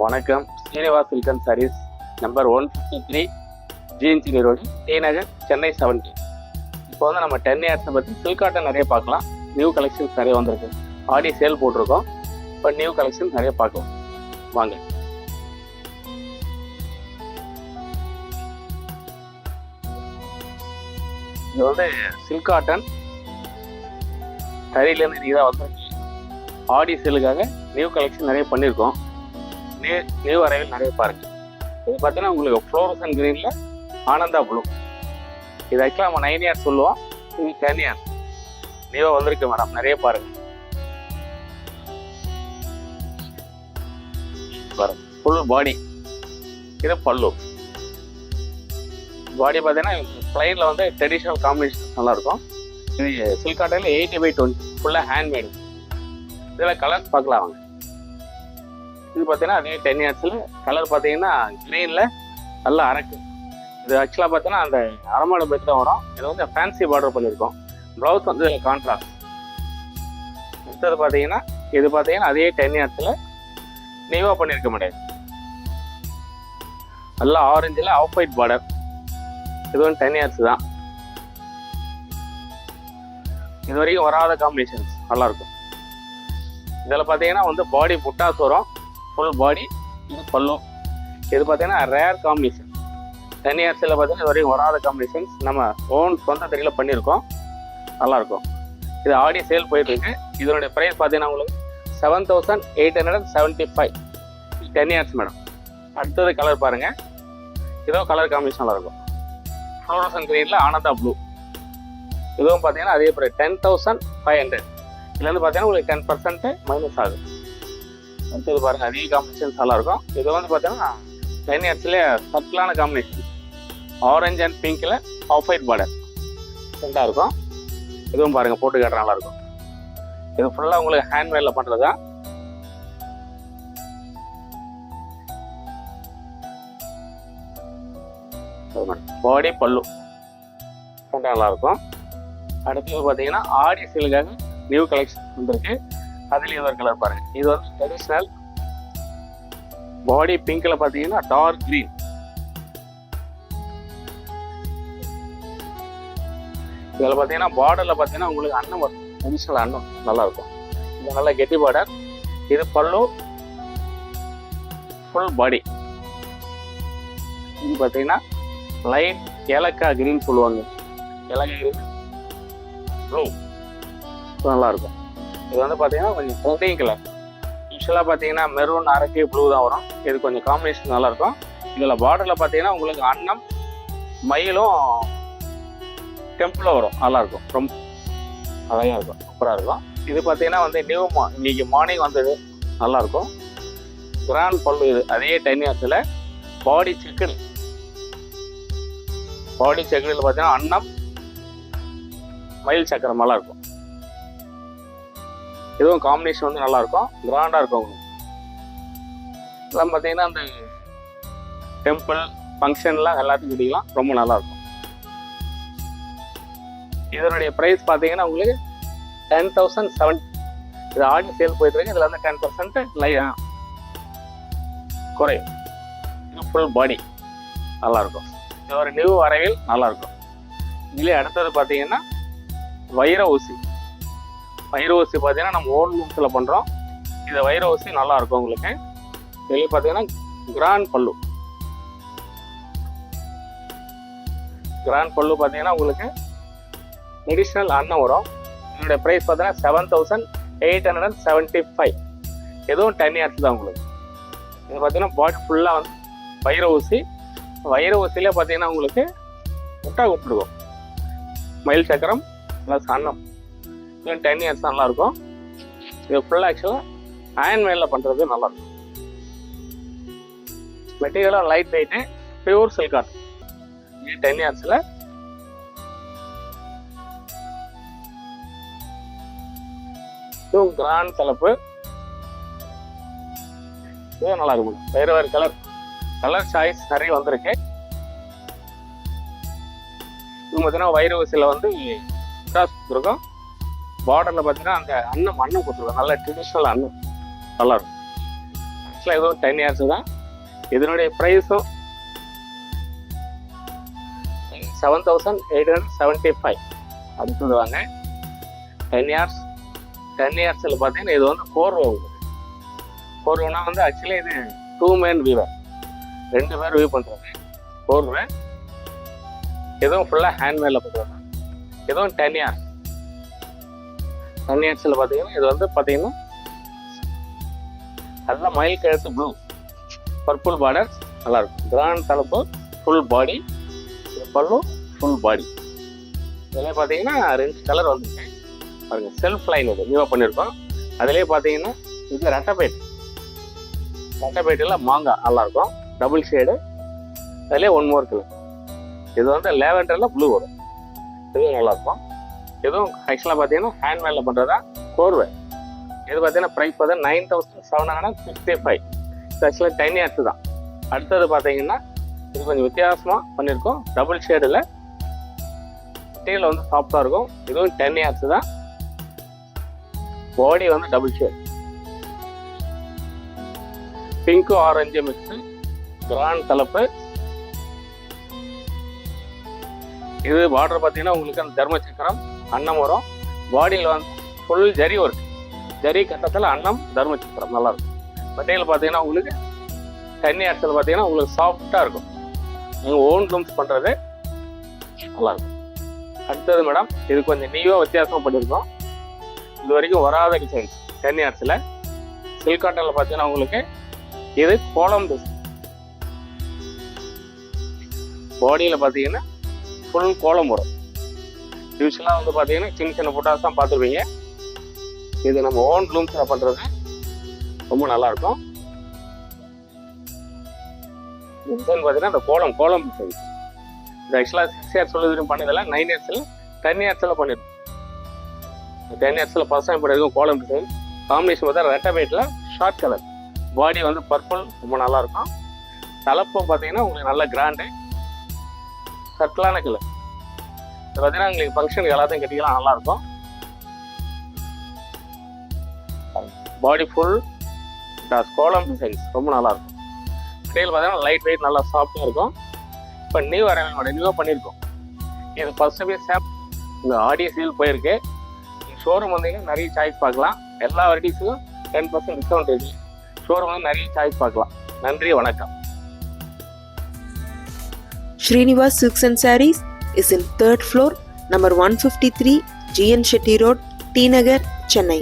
வணக்கம். Srinivas silk sarees number 153 GNC road, T Nagar, Chennai 70. இப்போ வந்து நம்ம 10 இயர்ஸை பற்றி சில்க் காட்டன் நிறைய பார்க்கலாம். நியூ கலெக்ஷன்ஸ் நிறைய வந்திருக்கு. ஆடி சேல் போட்டிருக்கோம். இப்போ நியூ கலெக்ஷன்ஸ் நிறைய பார்க்கலாம். வாங்க. இது வந்து சில்க் காட்டன் தறியிலேருந்து இதாக வந்திருக்கு. ஆடி சேலுக்காக நியூ கலெக்ஷன் நிறைய பண்ணியிருக்கோம். நியூ அரைவில் நிறைய பாருங்க. இது பார்த்தீங்கன்னா உங்களுக்கு ஃப்ளோரசன் கிரீனில் ஆனந்தா ப்ளூ. இது ஆக்சுவலாக நம்ம 9 இயர்ஸ் சொல்லுவோம். இது 10 இயர்ஸ் நியூவாக வந்திருக்கு மேடம். நிறைய பாருங்க. பாருங்க ஃபுல் பாடி. இது பல்லு. பாடி பார்த்தீங்கன்னா பிளைனில் வந்து ட்ரெடிஷ்னல் காம்பினேஷன் நல்லாயிருக்கும். இது சில்க் காட்டனில் 80/20 ஃபுல்லாக ஹேண்ட்மேடு. இதில் கலர் பார்க்கலாம் வாங்க. இது பார்த்தீங்கன்னா அதே 10 இயர்ஸில் கலர் பார்த்தீங்கன்னா க்ரீனில் நல்லா அரக்கு. இது ஆக்சுவலாக பார்த்தீங்கன்னா அந்த அரமாடு பற்றி தான் வரும். இது வந்து ஃபேன்சி பார்டர் பண்ணியிருக்கோம். ப்ளவுஸ் வந்து இதில் கான்ட்ராஸ்ட். அடுத்தது பார்த்தீங்கன்னா இது பார்த்தீங்கன்னா அதே 10 இயர்ஸில் நியூவாக பண்ணியிருக்க முடியாது. நல்லா ஆரஞ்சில் ஆஃப் ஒயிட் பார்டர். இது வந்து 10 இயர்ஸ் தான். இது வரைக்கும் வராத காம்பினேஷன்ஸ் நல்லாயிருக்கும். இதில் பார்த்தீங்கன்னா வந்து பாடி புட்டாஸ் வரும். Full body. இது பல்லு. இது பார்த்தீங்கன்னா ரேர் காம்பினேஷன். 10 இயர்ஸில் பார்த்தீங்கன்னா இது வரைக்கும் வராத காம்பினேஷன்ஸ் நம்ம ஓன் சொந்த தெரியல பண்ணியிருக்கோம். நல்லாயிருக்கும். இது ஆடி சேல் போயிட்டுருக்கு. இதனுடைய ப்ரைஸ் பார்த்தீங்கன்னா உங்களுக்கு 7,875. 10 இயர்ஸ் மேடம். அடுத்தது கலர் பாருங்கள். இதோ கலர் காம்பினேஷன் நல்லாயிருக்கும். ஃப்ளோரசன் கிரீனில் ஆனந்தா ப்ளூ. இதுவும் பார்த்தீங்கன்னா அதே ப்ரைஸ் 10,500. இதுலேருந்து பார்த்தீங்கன்னா உங்களுக்கு 10% மைனஸ் ஆகுது. அடுத்தது பாருங்கள். அதே காம்பினேஷன்ஸ் நல்லாயிருக்கும். இது வந்து பார்த்தீங்கன்னா 10 இயர்ஸ்லேயே சட்டிலான காம்பினேஷன். ஆரஞ்ச் அண்ட் பிங்க்கில் ஆஃப் ஒயிட் பார்டர் ரெண்டாக இருக்கும். இதுவும் பாருங்கள் போட்டு காட்டுற நல்லாயிருக்கும். இது ஃபுல்லாக உங்களுக்கு ஹேண்ட்மேடில் பண்ணுறது தான். பாடி பல்லு ரெண்டாக நல்லாயிருக்கும். அடுத்தது பார்த்தீங்கன்னா ஆடி சேலுக்காக நியூ கலெக்ஷன் வந்துருக்கு. அதுலேயும் ஒரு கலர் பாருங்கள். இது வந்து ட்ரெடிஷ்னல் பாடி பிங்க்கில் பார்த்தீங்கன்னா டார்க் க்ரீன். இதில் பார்த்தீங்கன்னா பார்டரில் பார்த்தீங்கன்னா உங்களுக்கு அன்னம் வரும். ட்ரெடிஷ்னல் அன்னம் நல்லாயிருக்கும். இது நல்லா கெட்டி பார்டர். இது பல்லு. Full body. இது பார்த்தீங்கன்னா லைட் ஏலக்காய் க்ரீன் சொல்லுவாங்க. ஏலக்காய் க்ரீன் ப்ளூ நல்லாயிருக்கும். இது வந்து பார்த்தீங்கன்னா கொஞ்சம் ட்ரெண்டிங் கலர். யூஸ்வலாக பார்த்தீங்கன்னா மெரூன் அரக்கி ப்ளூ தான் வரும். இது கொஞ்சம் காம்பினேஷன் நல்லாயிருக்கும். இதில் பார்டரில் பார்த்தீங்கன்னா உங்களுக்கு அன்னம் மயிலும் டெம்பிளும் வரும். நல்லாயிருக்கும். ரொம்ப அழகாக இருக்கும். சூப்பராக இருக்கும். இது பார்த்தீங்கன்னா வந்து இன்னைக்கு மார்னிங் வந்தது. நல்லாயிருக்கும். கிராண்ட் பல்லு. இது அதே 10 இயர்ஸில் பாடி செக்குடு. பாடி செக்குடில் பார்த்தீங்கன்னா அன்னம் மயில் சக்கரம் நல்லாயிருக்கும். இதுவும் காம்பினேஷன் வந்து நல்லாயிருக்கும். கிராண்டாக இருக்கும் உங்களுக்கு. இதெல்லாம் பார்த்தீங்கன்னா அந்த டெம்பிள் ஃபங்க்ஷன்லாம் எல்லாத்துக்கும் கிட்டிக்கலாம். ரொம்ப நல்லாயிருக்கும். இதனுடைய ப்ரைஸ் பார்த்தீங்கன்னா உங்களுக்கு 10,070. இது ஆடி சேல் போயிட்டுருக்கு. இதில் வந்து 10% குறையும். இது ஃபுல் பாடி நல்லாயிருக்கும். இது ஒரு நியூ அரைவில் நல்லாயிருக்கும். இதுலேயே அடுத்தது பார்த்தீங்கன்னா வைர ஊசி. வைர ஊசி பார்த்தீங்கன்னா நம்ம ஓன் லூம்ஸில் பண்ணுறோம். இது வைர ஊசி நல்லாயிருக்கும் உங்களுக்கு. இதுலேயே பார்த்தீங்கன்னா கிராண்ட் பல்லு. கிராண்ட் பல்லு பார்த்தீங்கன்னா உங்களுக்கு ட்ரெடிஷ்னல் அன்னம் வரும். இதனுடைய ப்ரைஸ் பார்த்தீங்கன்னா 7,875. எதுவும் 10 இயர்ஸ் தான் உங்களுக்கு. இது பார்த்தீங்கன்னா பாடி ஃபுல்லாக வந்து வைர ஊசி. வைர ஊசியிலே பார்த்தீங்கன்னா உங்களுக்கு முட்டா கூப்பிடுவோம். மயில் சக்கரம் ப்ளஸ் அன்னம். இது 10 இயர்ஸ் நல்லாயிருக்கும். இது ஃபுல்லாக ஆக்சுவலாக ஹேண்ட்மேடில் பண்ணுறது நல்லாயிருக்கும். மெட்டீரியலாக light weight pure silk cotton. இது 10 இயர்ஸில் இதுவும் கிராண்ட் கலப்பு. இதுவும் நல்லா இருக்கும். வேறு வேறு கலர் சாய்ஸ் நிறைய வந்திருக்கு. இது பார்த்தீங்கன்னா வைர ஊசியில் வந்து கொடுத்துருக்கோம். பார்டரில் பார்த்தீங்கன்னா அந்த அன்னம் கொடுத்துருக்கோம். நல்ல ட்ரெடிஷ்னல் அன்னம் நல்லாயிருக்கும். ஆக்சுவலாக இதுவும் 10 இயர்ஸ் தான். இதனுடைய ப்ரைஸும் 7,875 அடுத்தது வாங்க. 10 இயர்ஸ் 10 இயர்ஸில் பார்த்தீங்கன்னா இது வந்து 4 வந்து ஆக்சுவலி இது 2 மேன் வீவர், 2 பேர் வியூ பண்ணுறாங்க. 4 இதுவும் ஃபுல்லாக ஹேண்ட்மேடில் பண்ணுறாங்க. இதுவும் 10 இயர்ஸ் 10 இயர்ஸில் பார்த்தீங்கன்னா இது வந்து பார்த்தீங்கன்னா நல்லா மயில் கழுத்து ப்ளூ, பர்பிள் பார்டர் நல்லாயிருக்கும். கிராண்ட் தலைப்பு, ஃபுல் பாடி, பல்லு ஃபுல் பாடி. இதில் பார்த்தீங்கன்னா 2 கலர் வந்துருக்கு பாருங்க. செல்ஃப் லைன் இது நியூவாக பண்ணியிருக்கோம். அதுலேயே பார்த்தீங்கன்னா இது ரெட்டைப்பேட்டில் மாங்காய் நல்லாயிருக்கும், டபுள் ஷேடு. அதுலேயே 1 மோர் கலர். இது வந்து லேவெண்டரில் ப்ளூ வரும், இதுவும் நல்லாயிருக்கும். இதுவும் ஆக்சுவலாக பார்த்தீங்கன்னா ஹேண்ட்மேடில் பண்ணுறதா கோர்வை. இது பார்த்தீங்கன்னா ப்ரைஸ் பார்த்தீங்கன்னா 9,765. இது ஆக்சுவலாக 10 இயர்ஸ் தான். அடுத்தது பார்த்தீங்கன்னா இது கொஞ்சம் வித்தியாசமாக பண்ணியிருக்கோம், டபுள் ஷேடில் டீல் வந்து சாஃப்டாக இருக்கும். இதுவும் 10 இயர்ஸ் தான். பாடி வந்து double shade, pink orange mix, grand தலைப்பு. இது பார்டர் பார்த்தீங்கன்னா உங்களுக்கு அந்த தர்ம சக்கரம் அன்னம் வரும். பாடியில் வந்து ஃபுல் ஜரி ஒர்க், ஜரி கட்டத்தில் அன்னம் தர்ம சக்கரம் நல்லாயிருக்கும். மெட்டீரியல் பார்த்தீங்கன்னா உங்களுக்கு 10 இயர்ஸில் பார்த்தீங்கன்னா உங்களுக்கு சாஃப்டாக இருக்கும். நீங்கள் ஓன் லூம்ஸ் பண்ணுறது நல்லாயிருக்கும். அடுத்தது மேடம் இது கொஞ்சம் நியூவாக வித்தியாசமாக பண்ணியிருக்கோம். இது வரைக்கும் வராத டிசைன்ஸ் 10 இயர்ஸில். சில்க் காட்டனில் பார்த்தீங்கன்னா உங்களுக்கு இது கோலம் டிசைன். பாடியில் பார்த்தீங்கன்னா ஃபுல் கோலம் வரும். யூஸ்வலாக வந்து பார்த்தீங்கன்னா சின்ன புட்டாஸ் தான் பார்த்துருப்பீங்க. இது நம்ம ஓன் லூம்ஸில் பண்ணுறது ரொம்ப நல்லாயிருக்கும். டிசைன் பார்த்தீங்கன்னா இந்த கோலம் டிசைன். இது ஆக்சுவலாக 6 இயர்ஸ் சொல்லுது பண்ணதில்லை, 9 இயர்ஸில் 10 இயர்ஸில் பண்ணியிருக்கோம். 10 இயர்ஸில் ஃபர்ஸ்ட் டைம் பண்ணியிருக்கோம் கோலம் டிசைன். காம்பினேஷன் பார்த்தா ரெட்டைப்பேட்டில் ஷார்ட் கலர், பாடி வந்து பர்பிள் ரொம்ப நல்லாயிருக்கும். தலைப்பும் பார்த்தீங்கன்னா உங்களுக்கு நல்ல கிராண்டு சட்டிலான கலர். இது பார்த்தீங்கன்னா உங்களுக்கு ஃபங்க்ஷனுக்கு எல்லாத்தையும் கட்டிக்கலாம், நல்லாயிருக்கும். பாடி ஃபுல் கோலம் டிசைன்ஸ் ரொம்ப நல்லாயிருக்கும். மெட்டீரியல் பார்த்தீங்கன்னா லைட் வெயிட் நல்லா சாஃப்டாக இருக்கும். இப்போ நியூவாக பண்ணியிருக்கோம். இது ஃபர்ஸ்ட் பீஸ் இந்த ஆடியோ சீல் போயிருக்கு. ஷோரூம் வந்தீங்கன்னா நிறைய சாய்ஸ் பார்க்கலாம். எல்லா வெரைட்டிஸுக்கும் 10% டிஸ்கவுண்ட் இருக்குது. ஷோரூம் வந்து நிறைய சாய்ஸ் பார்க்கலாம். நன்றி, வணக்கம். Srinivas Silks and Sarees is in 3rd floor, number 153, GN Shetty Road, T Nagar, Chennai.